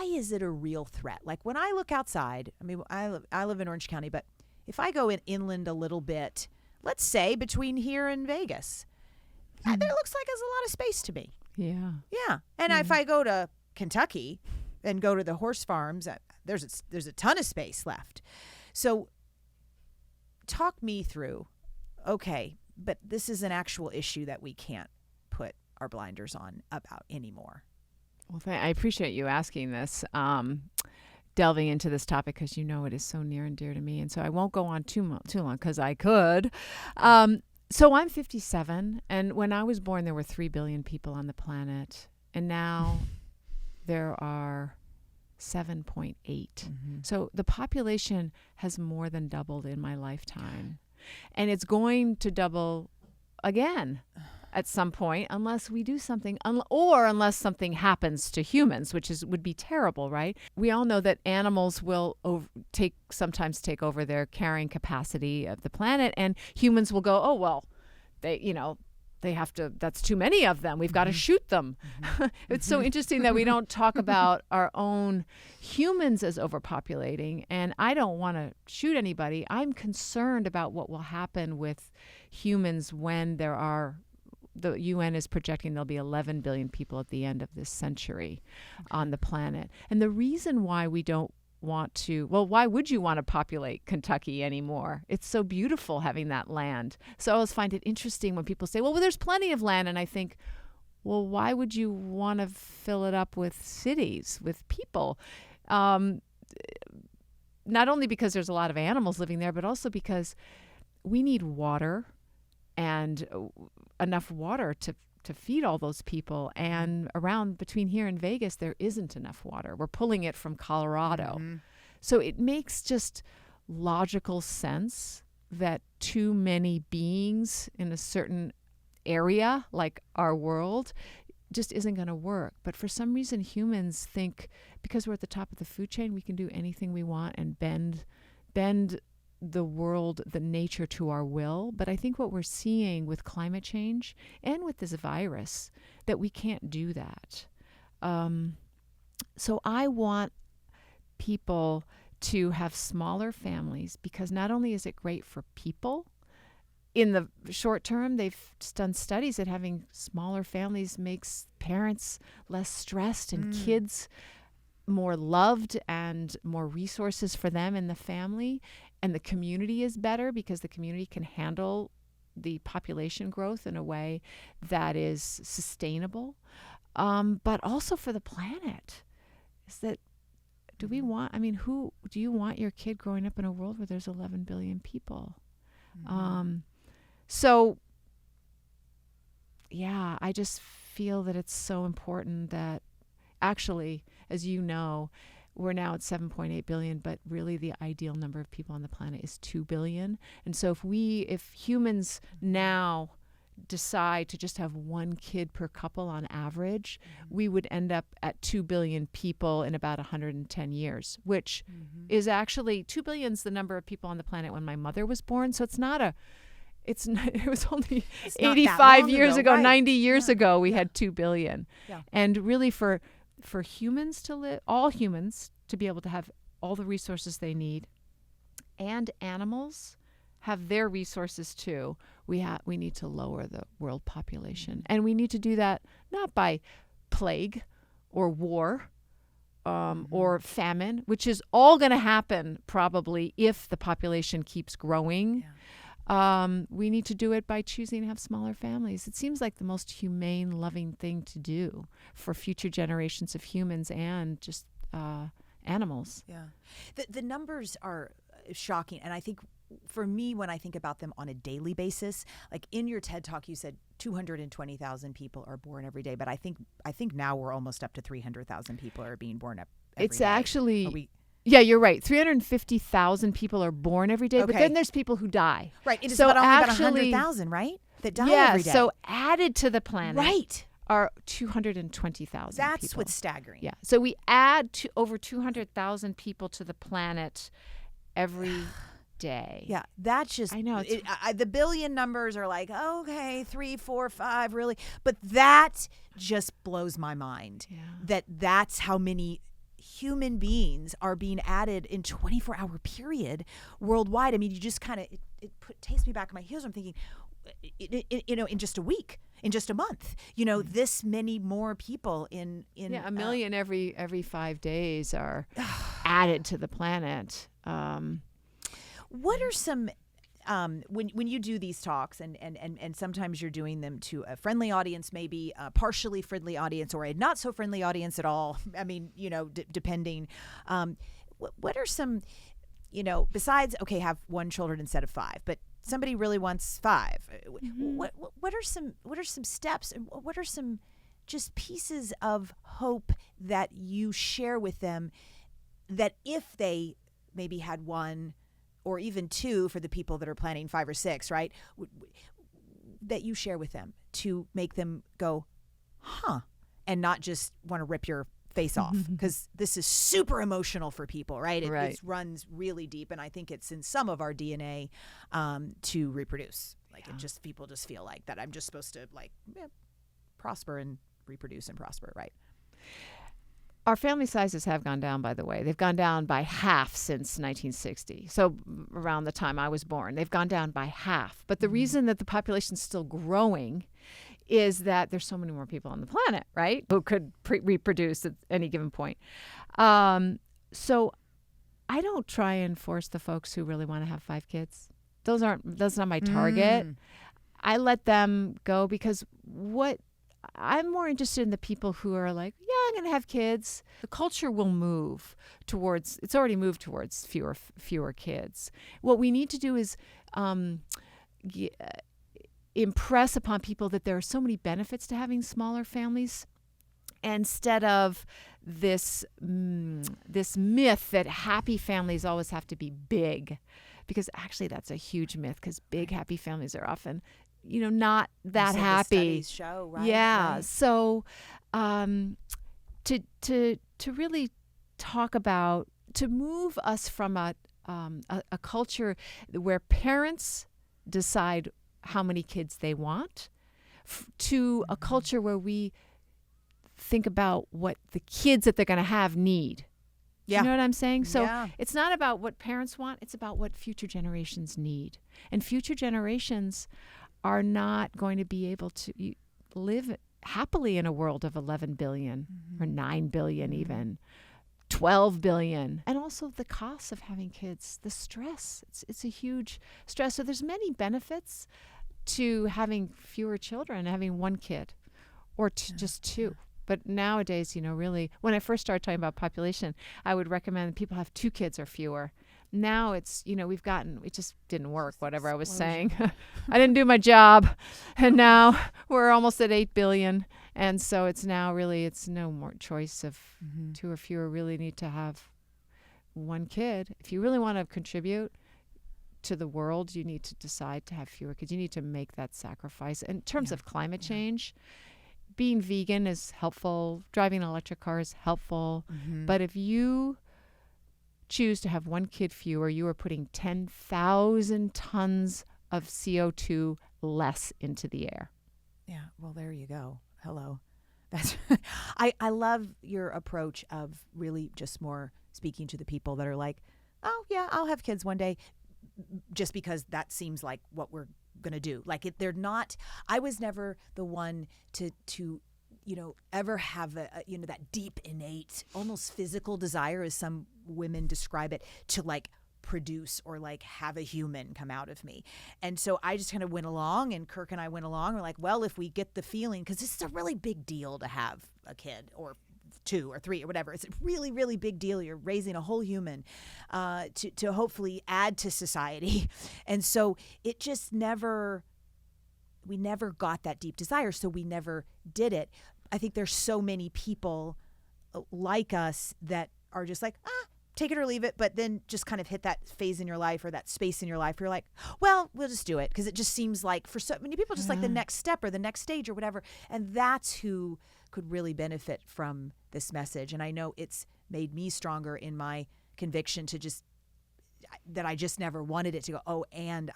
A: is it a real threat? Like when I look outside, I mean, I live in Orange County, but if I go inland a little bit, let's say between here and Vegas, there looks like there's a lot of space to me.
B: Yeah.
A: Yeah. And if I go to Kentucky and go to the horse farms, there's a ton of space left. So talk me through, okay, but this is an actual issue that we can't put our blinders on about anymore.
B: Well, I appreciate you asking this, delving into this topic, because it is so near and dear to me. And so I won't go on too long because I could. So I'm 57, and when I was born, there were 3 billion people on the planet. And now there are 7.8. So the population has more than doubled in my lifetime. And it's going to double again at some point unless we do something, or unless something happens to humans, which would be terrible, right? We all know that animals will sometimes take over their carrying capacity of the planet, and humans will go, oh, well, they have to, that's too many of them. We've got to shoot them. It's so interesting that we don't talk about our own humans as overpopulating. And I don't want to shoot anybody. I'm concerned about what will happen with humans when the UN is projecting there'll be 11 billion people at the end of this century on the planet. And the reason why we don't want to, why would you want to populate Kentucky anymore? It's so beautiful having that land. So I always find it interesting when people say, well, there's plenty of land. And I think, well, why would you want to fill it up with cities, with people? Not only because there's a lot of animals living there, but also because we need water and enough water to feed all those people. And around between here and Vegas, there isn't enough water. We're pulling it from Colorado. So it makes just logical sense that too many beings in a certain area, like our world, just isn't going to work. But for some reason, humans think because we're at the top of the food chain, we can do anything we want and bend the world, the nature to our will. But I think what we're seeing with climate change and with this virus, that we can't do that. So I want people to have smaller families, because not only is it great for people, in the short term, they've done studies that having smaller families makes parents less stressed and kids more loved and more resources for them in the family. And the community is better because the community can handle the population growth in a way that is sustainable. But also for the planet, is that, do you want your kid growing up in a world where there's 11 billion people? So I just feel that it's so important that actually, as you know, we're now at 7.8 billion, but really the ideal number of people on the planet is 2 billion. And so if humans now decide to just have one kid per couple on average, we would end up at 2 billion people in about 110 years, which is actually 2 billion is the number of people on the planet when my mother was born. So it was only 85 years ago, right. 90 years ago, we had 2 billion. Yeah. And really for humans to live, all humans to be able to have all the resources they need, and animals have their resources too, we need to lower the world population. And we need to do that not by plague or war or famine, which is all going to happen probably if the population keeps growing. Yeah. We need to do it by choosing to have smaller families. It seems like the most humane, loving thing to do for future generations of humans and just animals. Yeah.
A: The numbers are shocking. And I think for me, when I think about them on a daily basis, like in your TED Talk, you said 220,000 people are born every day. But I think now we're almost up to 300,000 people are being born up every day.
B: Actually... Yeah, you're right. 350,000 people are born every day, but then there's people who die.
A: Right. It is only about 100,000, right? That die every day.
B: So added to the planet
A: right.
B: are 220,000
A: That's
B: people.
A: what's staggering.
B: Yeah. So we add to over 200,000 people to the planet every day.
A: Yeah, that's just,
B: I know.
A: The billion numbers are like, okay, 3, 4, 5, really. But that just blows my mind. Yeah. That's how many human beings are being added in 24-hour period worldwide. I mean, you just kind of, takes me back in my heels. I'm thinking, in just a week, in just a month, this many more people in
B: a million every 5 days are added to the planet.
A: What are some when you do these talks and sometimes you're doing them to a friendly audience, maybe a partially friendly audience or a not so friendly audience at all, I mean, depending, what are some, besides, okay, have 1 children instead of 5, but somebody really wants 5. What are some steps, and what are some just pieces of hope that you share with them, that if they maybe had 1 or even 2 for the people that are planning 5 or 6, right? That you share with them to make them go, and not just want to rip your face off, because this is super emotional for people, right? It runs really deep, and I think it's in some of our DNA to reproduce. Like people just feel like that I'm just supposed to like prosper and reproduce and prosper, right?
B: Our family sizes have gone down, by the way. They've gone down by half since 1960. So around the time I was born, they've gone down by half. But the reason that the population's still growing is that there's so many more people on the planet, right, who could reproduce at any given point. So I don't try and force the folks who really want to have 5 kids. That's not my target. I let them go because I'm more interested in the people who are like, yeah, I'm going to have kids. The culture will move towards, it's already moved towards fewer kids. What we need to do is impress upon people that there are so many benefits to having smaller families, instead of this myth that happy families always have to be big. Because actually that's a huge myth, because big happy families are often not that happy.
A: The studies show, right?
B: Yeah.
A: Right.
B: So, to really talk about, to move us from a culture where parents decide how many kids they want, to a culture where we think about what the kids that they're going to have need.
A: Yeah.
B: You know what I'm saying? So
A: Yeah.
B: it's not about what parents want. It's about what future generations need. And future generations are not going to be able to live happily in a world of 11 billion or 9 billion even, 12 billion. And also the cost of having kids, the stress. It's a huge stress. So there's many benefits to having fewer children, having 1 kid or just 2. But nowadays, really, when I first started talking about population, I would recommend that people have 2 kids or fewer. Now it's, it just didn't work, whatever I was saying. I didn't do my job. And now we're almost at 8 billion. And so it's now really, it's no more choice of 2 or fewer. Really need to have 1 kid. If you really want to contribute to the world, you need to decide to have fewer kids. You need to make that sacrifice. In terms of climate change, being vegan is helpful. Driving an electric car is helpful. But if you choose to have 1 kid fewer, you are putting 10,000 tons of CO2 less into the air.
A: Yeah. Well, there you go. Hello. That's I love your approach of really just more speaking to the people that are like, oh yeah, I'll have kids one day, just because that seems like what we're going to do. Like they're not, I was never the one to ever have that deep, innate, almost physical desire, as some women describe it, to like produce or like have a human come out of me. And so I just kind of went along, and Kirk and I went along. We're like, well, if we get the feeling, because this is a really big deal to have a kid, or 2 or 3 or whatever. It's a really, really big deal. You're raising a whole human to hopefully add to society. And so it just we never got that deep desire, so we never did it. I think there's so many people like us that are just like, take it or leave it, but then just kind of hit that phase in your life, or that space in your life where you're like, well, we'll just do it, because it just seems like for so many people just like the next step or the next stage or whatever. And that's who could really benefit from this message. And I know it's made me stronger in my conviction to just, that I just never wanted it to go, oh, and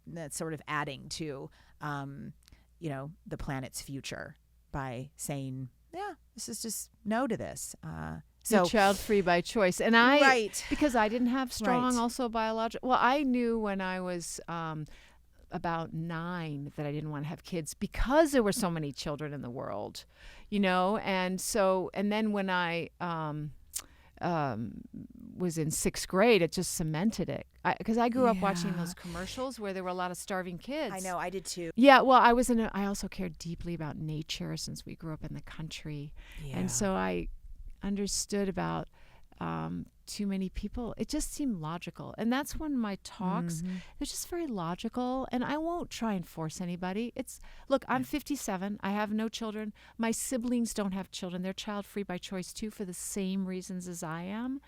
A: that's sort of adding to, the planet's future by saying, yeah, this is just no to this.
B: So child-free by choice. And because I didn't have strong also biological, well, I knew when I was about 9 that I didn't want to have kids because there were so many children in the world, and then when I was in 6th grade, it just cemented it. Because I grew up watching those commercials where there were a lot of starving kids.
A: I know, I did too.
B: Yeah, well, I also cared deeply about nature since we grew up in the country. Yeah. And so I understood about too many people. It just seemed logical. And that's when my talks, they're just very logical. And I won't try and force anybody. Look, I'm 57. I have no children. My siblings don't have children. They're child-free by choice too, for the same reasons as I am.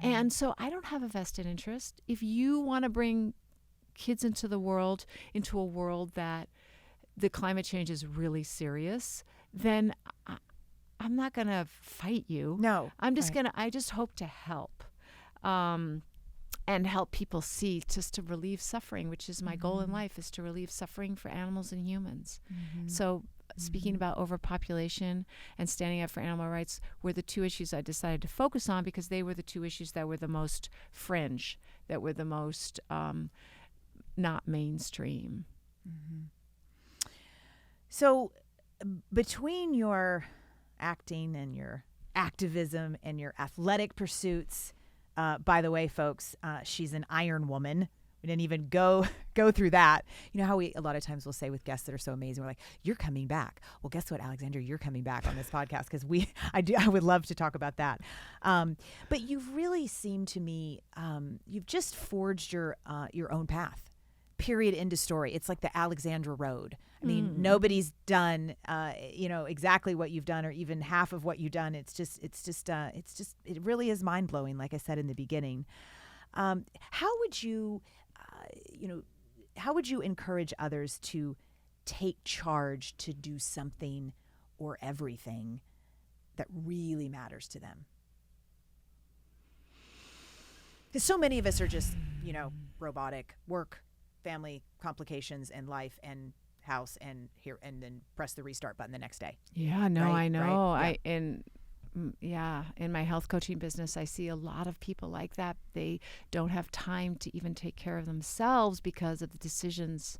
B: And so I don't have a vested interest. If you want to bring kids into a world that the climate change is really serious, then I'm not going to fight you.
A: No.
B: I'm just I just hope to help. and help people see, just to relieve suffering, which is my goal in life, is to relieve suffering for animals and humans. So speaking about overpopulation and standing up for animal rights were the two issues I decided to focus on, because they were the two issues that were the most fringe, that were the most not mainstream.
A: So between your acting and your activism and your athletic pursuits, by the way, folks, she's an Ironwoman. We didn't even go through that. You know how we a lot of times we'll say with guests that are so amazing, we're like, "You're coming back." Well, guess what, Alexandra? You're coming back on this podcast, because I would love to talk about that. But you've really seemed to me, you've just forged your own path. Period. End of story. It's like the Alexandra Road. I mean, nobody's done, exactly what you've done, or even half of what you've done. It really is mind blowing. Like I said in the beginning, how would you encourage others to take charge to do something or everything that really matters to them? Because so many of us are just, robotic work, family, complications, and life, and house, and here, and then press the restart button the next day.
B: Yeah, no,
A: right?
B: I know.
A: Right?
B: In my health coaching business, I see a lot of people like that. They don't have time to even take care of themselves because of the decisions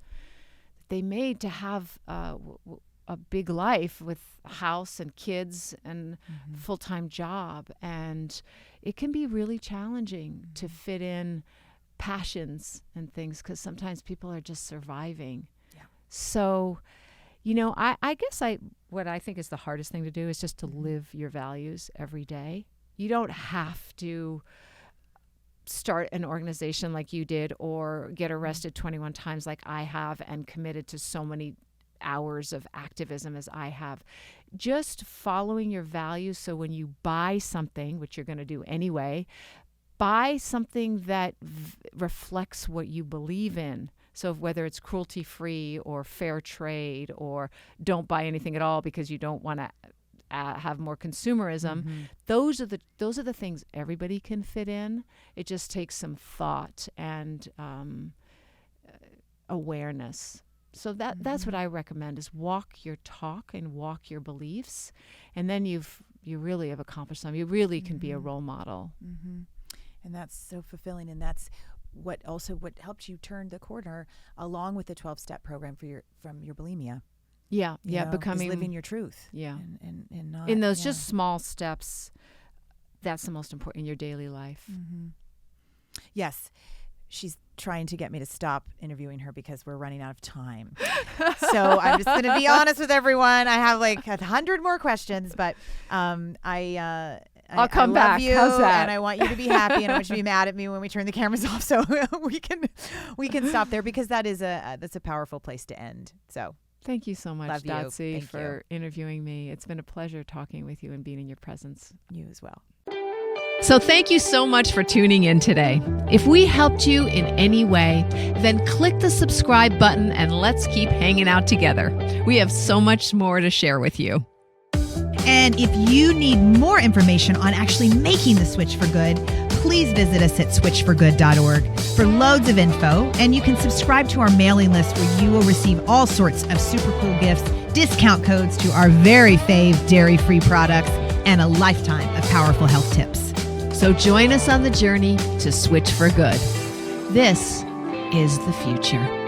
B: that they made to have a big life with house and kids and full-time job. And it can be really challenging to fit in passions and things, because sometimes people are just surviving. Yeah. So, I guess what I think is the hardest thing to do is just to live your values every day. You don't have to start an organization like you did, or get arrested 21 times like I have, and committed to so many hours of activism as I have. Just following your values. So when you buy something, which you're going to do anyway, buy something that reflects what you believe in. So whether it's cruelty-free or fair trade, or don't buy anything at all because you don't want to have more consumerism, those are the things everybody can fit in. It just takes some thought and awareness. So that's what I recommend, is walk your talk and walk your beliefs, and then you really have accomplished something. You really can be a role model.
A: And that's so fulfilling, and that's what helped you turn the corner, along with the 12-step program from your bulimia.
B: Yeah, becoming,
A: living your truth.
B: Yeah,
A: and not
B: in those just small steps. That's the most important in your daily life.
A: Yes, she's trying to get me to stop interviewing her because we're running out of time. So I'm just going to be honest with everyone. I have like 100 more questions, but
B: I'll come back.
A: I love you,
B: how's that?
A: and I want you to be happy, and I want you to be mad at me when we turn the cameras off. So we can stop there, because that's a powerful place to end. So
B: thank you so much,
A: love
B: Dotsie, for interviewing me. It's been a pleasure talking with you and being in your presence.
A: You as well.
C: So thank you so much for tuning in today. If we helped you in any way, then click the subscribe button and let's keep hanging out together. We have so much more to share with you.
D: And if you need more information on actually making the switch for good, please visit us at switchforgood.org for loads of info. And you can subscribe to our mailing list, where you will receive all sorts of super cool gifts, discount codes to our very fave dairy-free products, and a lifetime of powerful health tips.
C: So join us on the journey to switch for good. This is the future.